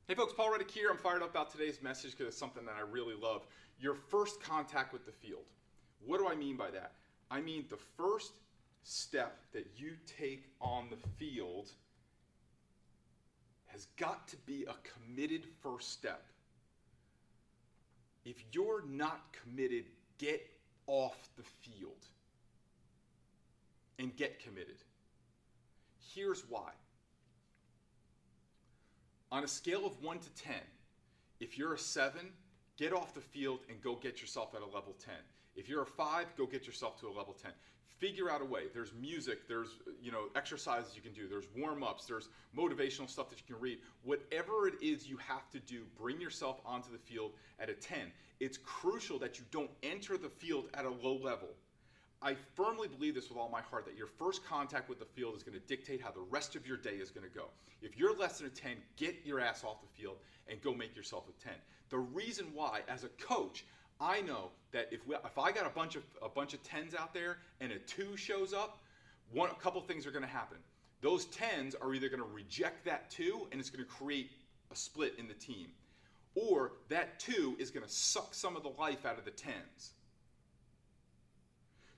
Hey folks, Paul Reddick here. I'm fired up about today's message because it's something that I really love. Your first contact with the field. What do I mean by that? I mean the first step that you take on the field has got to be a committed first step. If you're not committed, get off the field and get committed. Here's why. On a scale of 1 to 10, if you're a 7, get off the field and go get yourself at a level 10. If you're a 5, go get yourself to a level 10. Figure out a way. There's music, there's exercises you can do, there's warm-ups, there's motivational stuff that you can read. Whatever it is you have to do, bring yourself onto the field at a 10. It's crucial that you don't enter the field at a low level. I firmly believe this with all my heart, that your first contact with the field is going to dictate how the rest of your day is going to go. If you're less than a 10, get your ass off the field and go make yourself a 10. The reason why, as a coach, I know that if I got a bunch of 10s out there and a 2 shows up, a couple things are going to happen. Those 10s are either going to reject that 2 and it's going to create a split in the team, or that 2 is going to suck some of the life out of the 10s.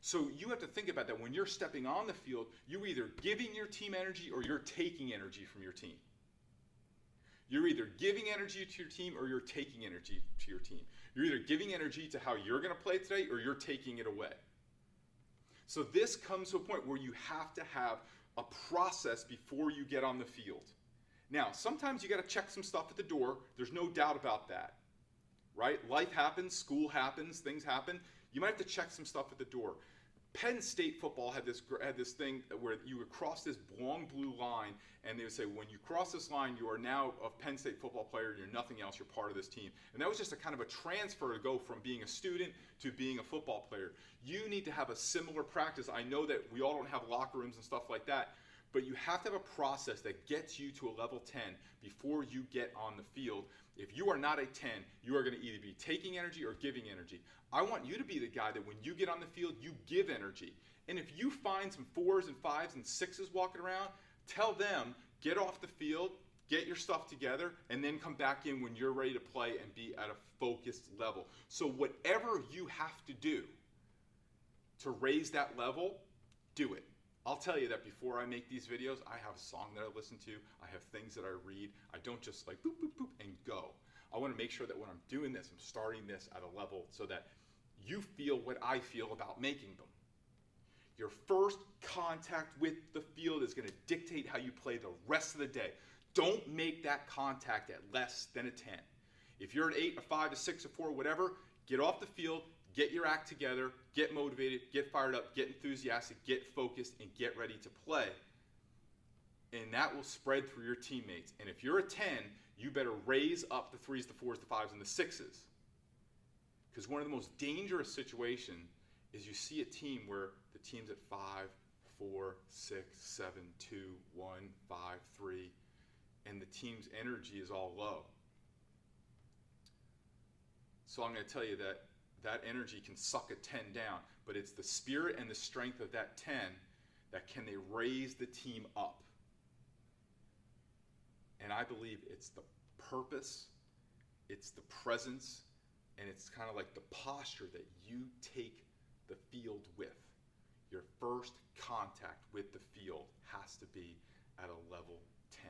So you have to think about that when you're stepping on the field, you're either giving your team energy or you're taking energy from your team. You're either giving energy to your team or you're taking energy to your team. You're either giving energy to how you're going to play today or you're taking it away. So this comes to a point where you have to have a process before you get on the field. Now, sometimes you got to check some stuff at the door. There's no doubt about that. Right? Life happens, school happens, things happen. You might have to check some stuff at the door. Penn State football had this thing where you would cross this long blue line, and they would say, when you cross this line, you are now a Penn State football player, you're nothing else, you're part of this team. And that was just a kind of a transfer to go from being a student to being a football player. You need to have a similar practice. I know that we all don't have locker rooms and stuff like that, but you have to have a process that gets you to a level 10 before you get on the field. If you are not a 10, you are going to either be taking energy or giving energy. I want you to be the guy that when you get on the field, you give energy. And if you find some 4s and 5s and 6s walking around, tell them, get off the field, get your stuff together, and then come back in when you're ready to play and be at a focused level. So whatever you have to do to raise that level, do it. I'll tell you that before I make these videos, I have a song that I listen to, I have things that I read. I don't just like boop, boop, boop, and go. I want to make sure that when I'm doing this, I'm starting this at a level so that you feel what I feel about making them. Your first contact with the field is going to dictate how you play the rest of the day. Don't make that contact at less than a 10. If you're an 8, a 5, a 6, a 4, whatever, get off the field, get your act together, get motivated, get fired up, get enthusiastic, get focused, and get ready to play. And that will spread through your teammates. And if you're a 10, you better raise up the 3s, the 4s, the 5s, and the 6s. Because one of the most dangerous situations is you see a team where the team's at 5, 4, 6, 7, 2, 1, 5, 3, and the team's energy is all low. So I'm going to tell you that that energy can suck a 10 down, but it's the spirit and the strength of that 10 that can they raise the team up. And I believe it's the purpose, it's the presence, and it's kind of like the posture that you take the field with. Your first contact with the field has to be at a level 10.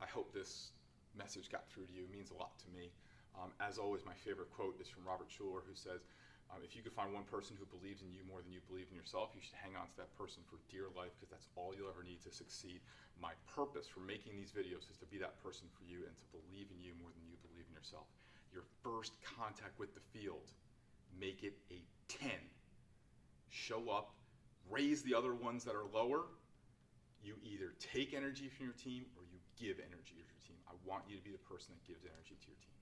I hope this message got through to you. It means a lot to me. As always, my favorite quote is from Robert Schuller, who says, if you could find one person who believes in you more than you believe in yourself, you should hang on to that person for dear life, because that's all you'll ever need to succeed. My purpose for making these videos is to be that person for you and to believe in you more than you believe in yourself. Your first contact with the field, make it a 10. Show up, raise the other ones that are lower. You either take energy from your team or you give energy to your team. I want you to be the person that gives energy to your team.